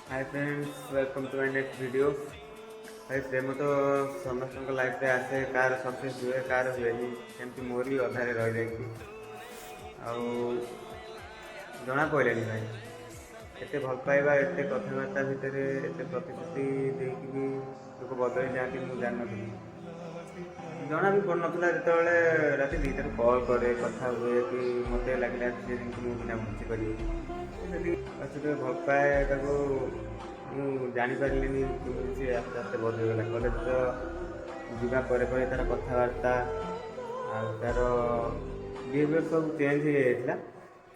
Hi friends, welcome to my next video. भाई प्रेम तो समस्त लाइफ में आसे, कार सक्सेस हुए कार हुए सेमती मोर भी अधारे रही जाए जना पड़े भाई एत भल पाइबा एत कथबार्ता भितर एत प्रतिश्रुति देकी भी लोक बदल जाती मुझे जान जना भी पड़ ना जो रात दुईटार कल करे कथा हुए कि मत लगे से मुझे बिना बंची करी भल पाए मुझे जापारे सी आस्ते आस्ते बदलगला कलेज जावापर तार कथबार्ता तार बिहेवियर सब चेंज हो जाता।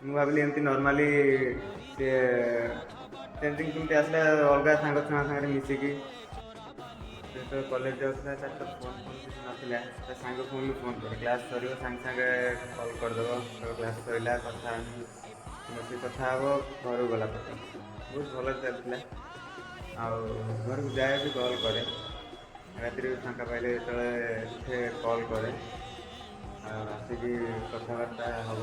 मुझे भाविली एमती नॉर्मली सी चेंजिंग केमती आसला अलग सांग छुआ सागर मिसिकी तो कलेज जाऊला तार तो फोन फोन किसी नाला सांग फोन भी फोन करे क्लास सर सांगे सांगे कल करदेव क्लास सरला कथा बस कथा हे घर गला बहुत भल चलता घर को जाए भी कल करे रात फाँका पाइले जो कल करे आसिक कथबार्ता हम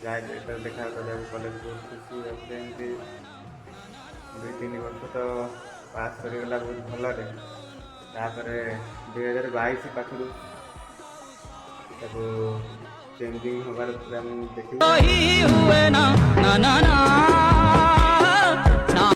जाए देखा कलेज बहुत खुशी होते एमती 2-3 वर्ष तो पास करगला बहुत भलरे तापर 2022 पाखु चेंजिंग हबार देखिए।